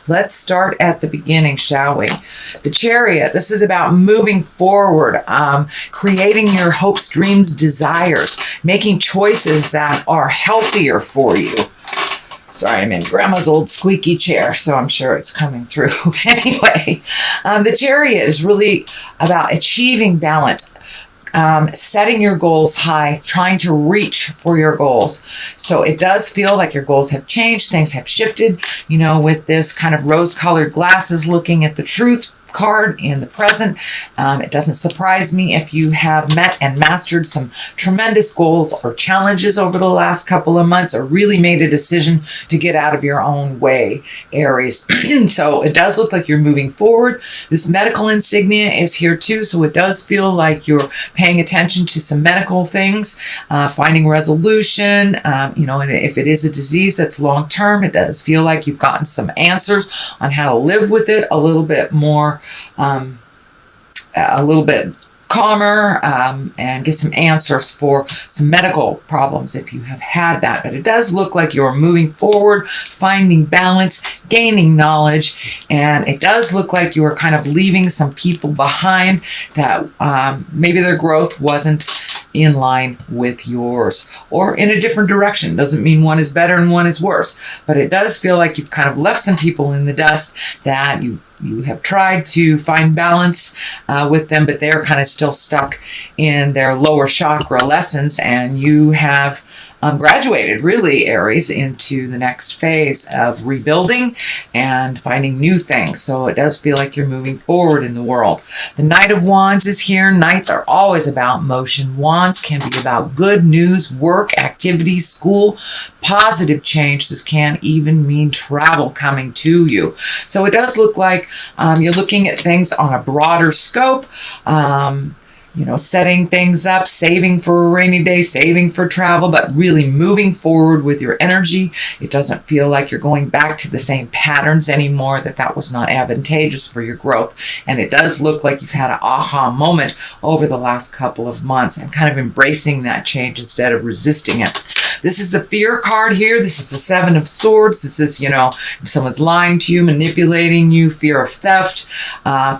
Let's start at the beginning, shall we? The Chariot, this is about moving forward, creating your hopes, dreams, desires, making choices that are healthier for you. Sorry, I'm in Grandma's old squeaky chair, so I'm sure it's coming through. Anyway, the Chariot is really about achieving balance, setting your goals high, trying to reach for your goals. So it does feel like your goals have changed, things have shifted, with this kind of rose-colored glasses looking at the truth card in the present. It doesn't surprise me if you have met and mastered some tremendous goals or challenges over the last couple of months, or really made a decision to get out of your own way, Aries. So it does look like you're moving forward. This medical insignia is here too, so it does feel like you're paying attention to some medical things, finding resolution. And if it is a disease that's long term, it does feel like you've gotten some answers on how to live with it a little bit more, a little bit calmer, and get some answers for some medical problems if you have had that. But it does look like you're moving forward, finding balance, gaining knowledge, and it does look like you are kind of leaving some people behind that maybe their growth wasn't in line with yours, or in a different direction. Doesn't mean one is better and one is worse, but it does feel like you've kind of left some people in the dust that you have tried to find balance with them, but they're kind of still stuck in their lower chakra lessons, and you have graduated, really, Aries, into the next phase of rebuilding and finding new things. So it does feel like you're moving forward in the world. The Knight of Wands is here. Knights are always about motion. Wands can be about good news, work, activities, school, positive change. This can even mean travel coming to you. So it does look like you're looking at things on a broader scope. Setting things up, saving for a rainy day, saving for travel, but really moving forward with your energy. It doesn't feel like you're going back to the same patterns anymore, that was not advantageous for your growth. And it does look like you've had an aha moment over the last couple of months and kind of embracing that change instead of resisting it. This is the Fear card here. This is the Seven of Swords. This is, if someone's lying to you, manipulating you, fear of theft,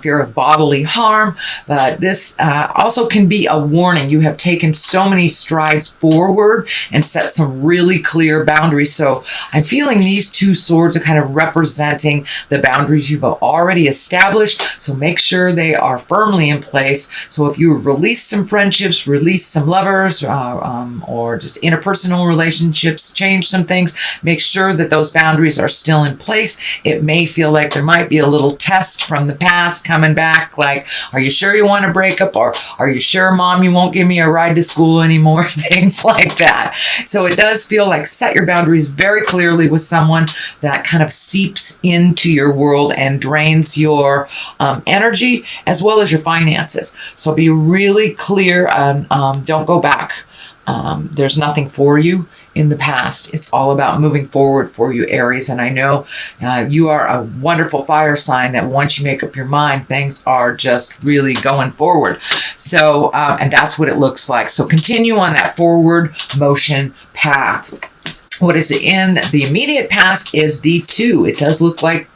fear of bodily harm. But this also can be a warning. You have taken so many strides forward and set some really clear boundaries. So I'm feeling these two swords are kind of representing the boundaries you've already established. So make sure they are firmly in place. So if you release some friendships, release some lovers, or just interpersonal relationships, change some things, make sure that those boundaries are still in place. It may feel like there might be a little test from the past coming back, like, are you sure you want to break up? Or are you sure, Mom, you won't give me a ride to school anymore? Things like that. So it does feel like set your boundaries very clearly with someone that kind of seeps into your world and drains your energy as well as your finances. So be really clear and don't go back. There's nothing for you in the past. It's all about moving forward for you, Aries. And I know you are a wonderful fire sign that once you make up your mind, things are just really going forward. So, and that's what it looks like. So continue on that forward motion path. What is in the immediate past is the Two. It does look like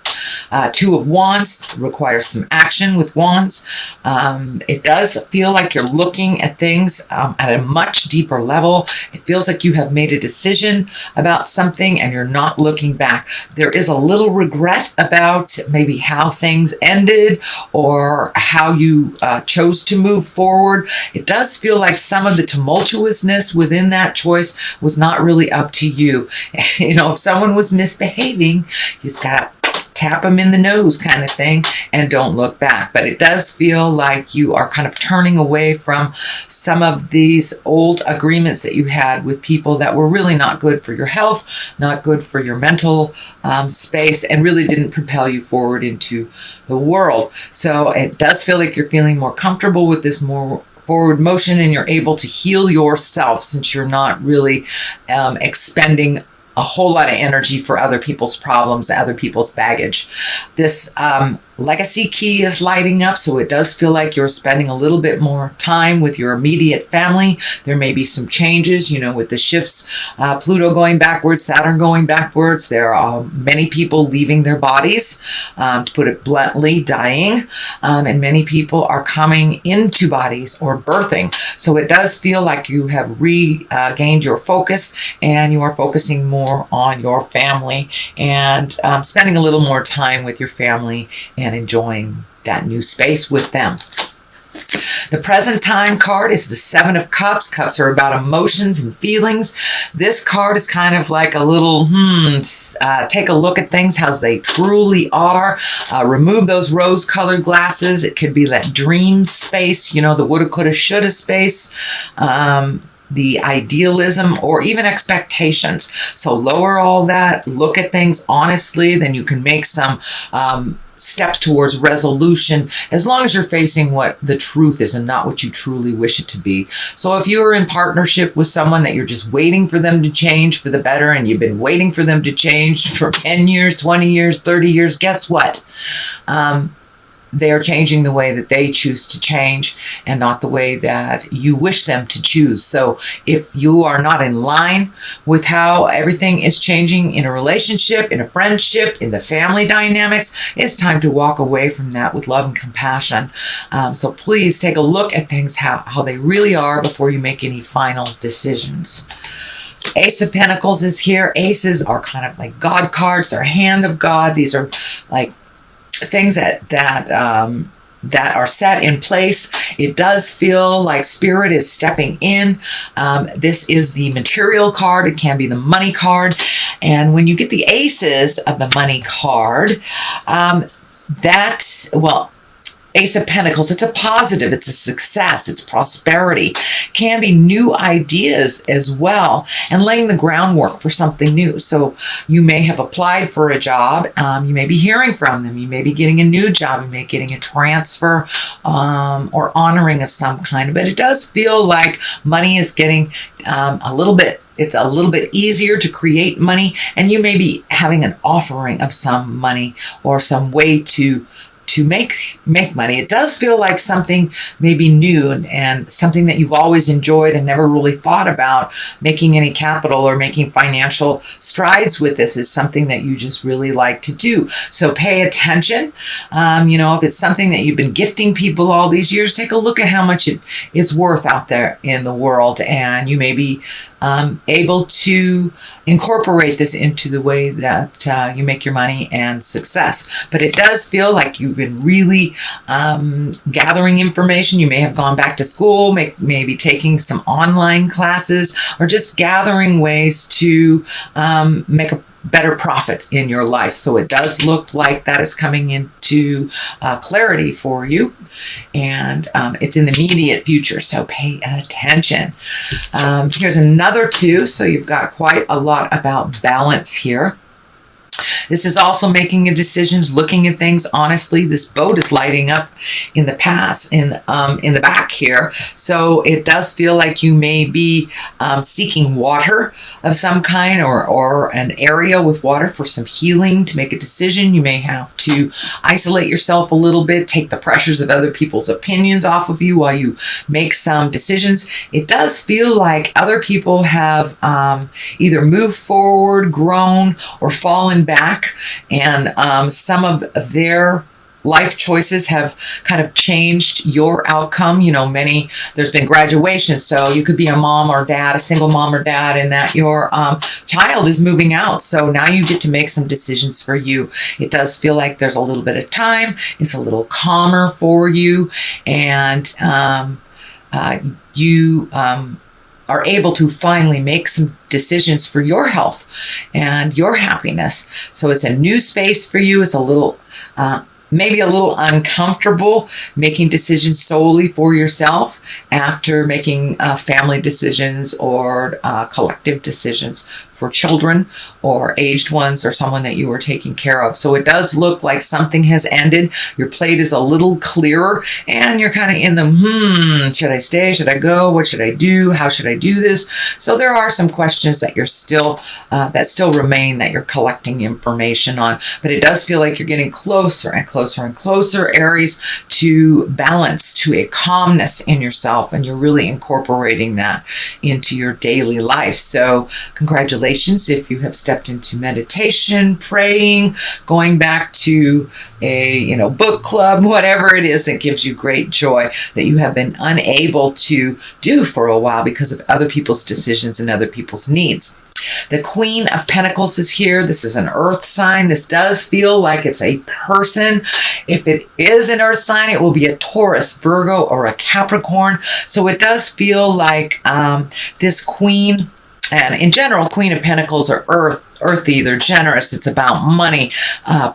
Two of Wands requires some action with wands. It does feel like you're looking at things at a much deeper level. It feels like you have made a decision about something and you're not looking back. There is a little regret about maybe how things ended or how you chose to move forward. It does feel like some of the tumultuousness within that choice was not really up to you. If someone was misbehaving, you just gotta tap them in the nose kind of thing and don't look back. But it does feel like you are kind of turning away from some of these old agreements that you had with people that were really not good for your health, not good for your mental space, and really didn't propel you forward into the world. So it does feel like you're feeling more comfortable with this more forward motion, and you're able to heal yourself since you're not really expending a whole lot of energy for other people's problems, other people's baggage. This Legacy key is lighting up, so it does feel like you're spending a little bit more time with your immediate family. There may be some changes, with the shifts, Pluto going backwards, Saturn going backwards. There are many people leaving their bodies, to put it bluntly, dying, and many people are coming into bodies or birthing. So it does feel like you have regained your focus, and you are focusing more on your family and spending a little more time with your family and enjoying that new space with them. The present time card is the Seven of Cups. Cups are about emotions and feelings. This card is kind of like a little, take a look at things, how they truly are. Remove those rose-colored glasses. It could be that dream space, the woulda, coulda, shoulda space. The idealism or even expectations. So lower all that, look at things honestly, then you can make some steps towards resolution, as long as you're facing what the truth is and not what you truly wish it to be. So if you're in partnership with someone that you're just waiting for them to change for the better, and you've been waiting for them to change for 10 years, 20 years, 30 years, guess what? They're changing the way that they choose to change and not the way that you wish them to choose. So if you are not in line with how everything is changing in a relationship, in a friendship, in the family dynamics, it's time to walk away from that with love and compassion. So please take a look at things, how they really are, before you make any final decisions. Ace of Pentacles is here. Aces are kind of like God cards. They're hand of God. These are like things that are set in place. It does feel like Spirit is stepping in. This is the material card. It can be the money card. And when you get the aces of the money card, Ace of Pentacles, it's a positive, it's a success, it's prosperity. Can be new ideas as well, and laying the groundwork for something new. So you may have applied for a job, you may be hearing from them, you may be getting a new job, you may be getting a transfer or honoring of some kind. But it does feel like money is getting it's a little bit easier to create money, and you may be having an offering of some money or some way to make money. It does feel like something maybe new and something that you've always enjoyed and never really thought about making any capital or making financial strides with. This is something that you just really like to do. So pay attention. If it's something that you've been gifting people all these years, take a look at how much it's worth out there in the world, and you may be able to incorporate this into the way that you make your money and success. But it does feel like you've been really gathering information. You may have gone back to school, maybe taking some online classes, or just gathering ways to make a better profit in your life. So it does look like that is coming into clarity for you, and it's in the immediate future, so pay attention. Here's another two, so you've got quite a lot about balance here. This is also making decisions, looking at things honestly. This boat is lighting up in the past, in the back here. So it does feel like you may be seeking water of some kind, or an area with water for some healing to make a decision. You may have to isolate yourself a little bit, take the pressures of other people's opinions off of you while you make some decisions. It does feel like other people have either moved forward, grown, or fallen back, and some of their life choices have kind of changed your outcome. There's been graduation, so you could be a mom or dad, a single mom or dad, and that your child is moving out. So now you get to make some decisions for you. It does feel like there's a little bit of time. It's a little calmer for you, and you are able to finally make some decisions for your health and your happiness. So it's a new space for you. It's a little, maybe a little uncomfortable making decisions solely for yourself after making family decisions or collective decisions for children or aged ones or someone that you were taking care of. So it does look like something has ended. Your plate is a little clearer and you're kind of in the, should I stay? Should I go? What should I do? How should I do this? So there are some questions that you're still, that still remain, that you're collecting information on, but it does feel like you're getting closer and closer and closer, Aries, to balance, to a calmness in yourself, and you're really incorporating that into your daily life. So congratulations if you have stepped into meditation, praying, going back to a book club, whatever it is that gives you great joy that you have been unable to do for a while because of other people's decisions and other people's needs. The Queen of Pentacles is here. This is an earth sign. This does feel like it's a person. If it is an earth sign, it will be a Taurus, Virgo, or a Capricorn. So it does feel like this queen, and in general, Queen of Pentacles are earthy. They're generous. It's about money,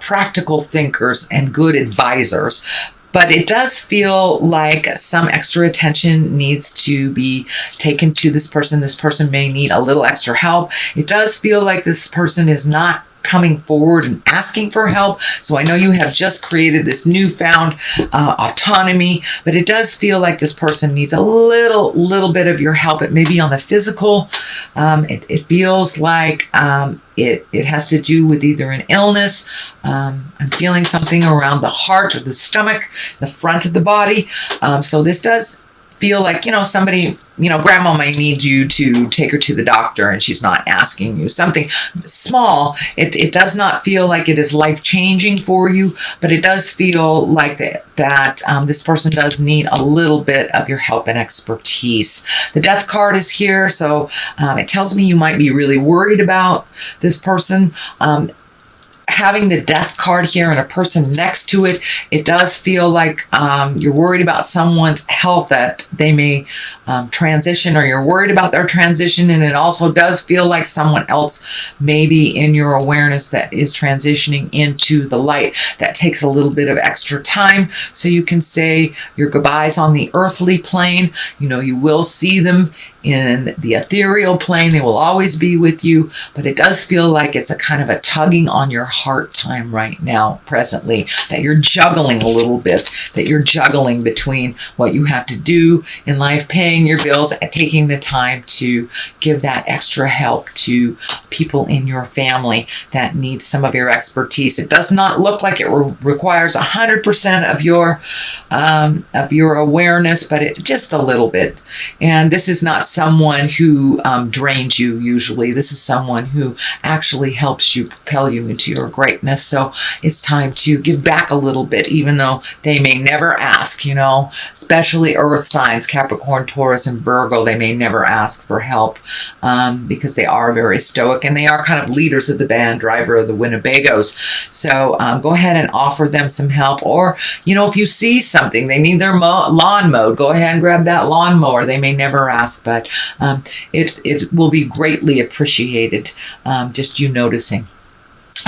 practical thinkers, and good advisors. But it does feel like some extra attention needs to be taken to this person. This person may need a little extra help. It does feel like this person is not coming forward and asking for help. So I know you have just created this newfound autonomy, but it does feel like this person needs a little bit of your help. It may be on the physical. It feels like it has to do with either an illness. I'm feeling something around the heart or the stomach, the front of the body. So this does feel like, somebody, grandma might need you to take her to the doctor and she's not asking you. Something small. It does not feel like it is life-changing for you, but it does feel like that this person does need a little bit of your help and expertise. The Death card is here, so it tells me you might be really worried about this person. Having the Death card here and a person next to it, it does feel like you're worried about someone's health, that they may transition, or you're worried about their transition. And it also does feel like someone else may be in your awareness that is transitioning into the light. That takes a little bit of extra time. So you can say your goodbyes on the earthly plane. You will see them in the ethereal plane. They will always be with you, but it does feel like it's a kind of a tugging on your heart time right now, presently, that you're juggling a little bit, that you're juggling between what you have to do in life, paying your bills, and taking the time to give that extra help to people in your family that need some of your expertise. It does not look like it requires 100% of your awareness, but it just a little bit. And this is not someone who drains you usually. This is someone who actually helps you, propel you into your greatness. So it's time to give back a little bit, even though they may never ask, especially earth signs, Capricorn, Taurus, and Virgo. They may never ask for help because they are very stoic and they are kind of leaders of the band, driver of the Winnebagos. So go ahead and offer them some help. Or, if you see something, they need their lawn mowed, go ahead and grab that lawnmower. They may never ask, but it will be greatly appreciated, just you noticing.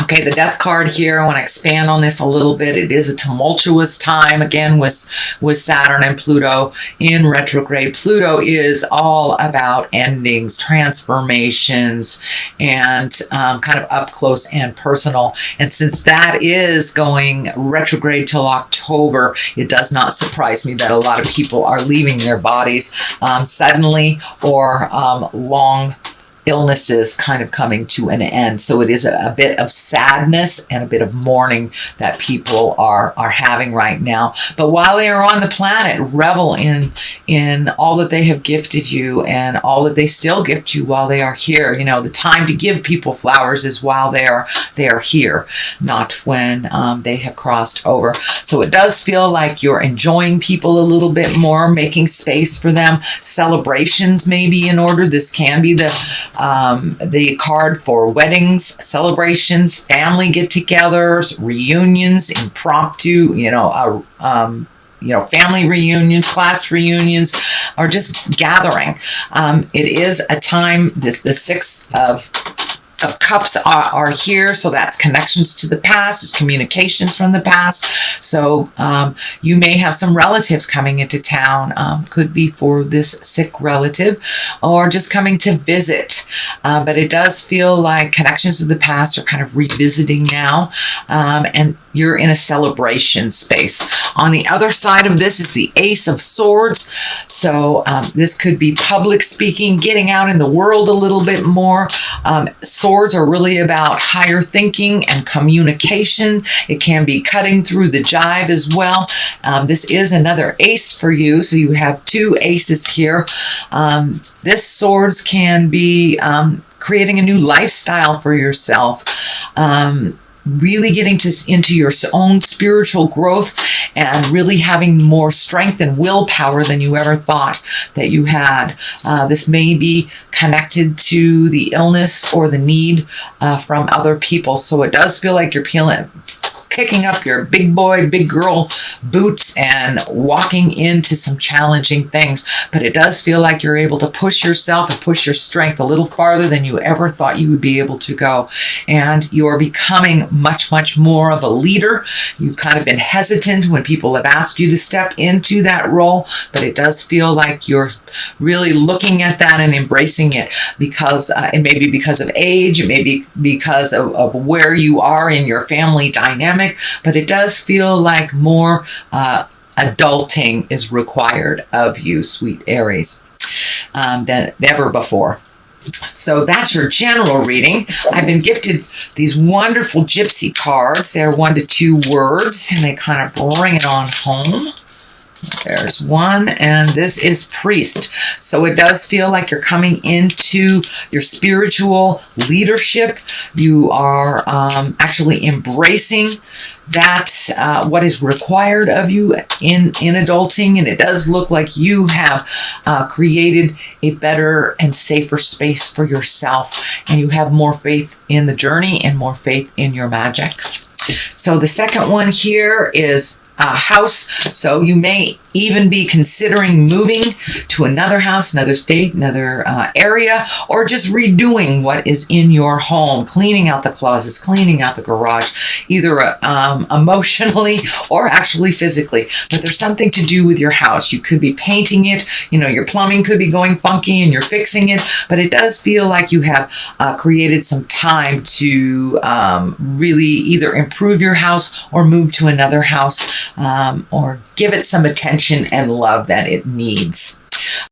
Okay, the Death card here, I want to expand on this a little bit. It is a tumultuous time, again, with Saturn and Pluto in retrograde. Pluto is all about endings, transformations, and kind of up close and personal. And since that is going retrograde till October, it does not surprise me that a lot of people are leaving their bodies suddenly, or long illnesses kind of coming to an end. So it is a bit of sadness and a bit of mourning that people are having right now. But while they are on the planet, revel in all that they have gifted you and all that they still gift you while they are here. The time to give people flowers is while they are here, not when they have crossed over. So it does feel like you're enjoying people a little bit more, making space for them. Celebrations may be in order. This can be the card for weddings, celebrations, family get-togethers, reunions, impromptu, family reunions, class reunions, or just gathering. It is a time, the Six of of Cups are here, so that's connections to the past, it's communications from the past. So you may have some relatives coming into town, could be for this sick relative, or just coming to visit. But it does feel like connections to the past are kind of revisiting now, and you're in a celebration space. On the other side of this is the Ace of Swords. So this could be public speaking, getting out in the world a little bit more. Swords are really about higher thinking and communication. It can be cutting through the jive as well. This is another ace for you, so you have two aces here. This swords can be creating a new lifestyle for yourself. Really getting into your own spiritual growth and really having more strength and willpower than you ever thought that you had. This may be connected to the illness or the need from other people. So it does feel like you're kicking up your big boy, big girl boots and walking into some challenging things. But it does feel like you're able to push yourself and push your strength a little farther than you ever thought you would be able to go. And you're becoming much, much more of a leader. You've kind of been hesitant when people have asked you to step into that role, but it does feel like you're really looking at that and embracing it, because it may be because of age, it may be because of where you are in your family dynamic, but it does feel like more adulting is required of you, sweet Aries, than ever before. So that's your general reading. I've been gifted these wonderful gypsy cards. They're 1 to 2 words, and they kind of bring it on home. There's one, and this is Priest. So it does feel like you're coming into your spiritual leadership. You are actually embracing that what is required of you in adulting, and it does look like you have created a better and safer space for yourself, and you have more faith in the journey and more faith in your magic. So the second one here is house. So you may even be considering moving to another house, another state, another area, or just redoing what is in your home, cleaning out the closets, cleaning out the garage, either emotionally or actually physically. But there's something to do with your house. You could be painting it, your plumbing could be going funky and you're fixing it, but it does feel like you have created some time to really either improve your house or move to another house, or give it some attention and love that it needs.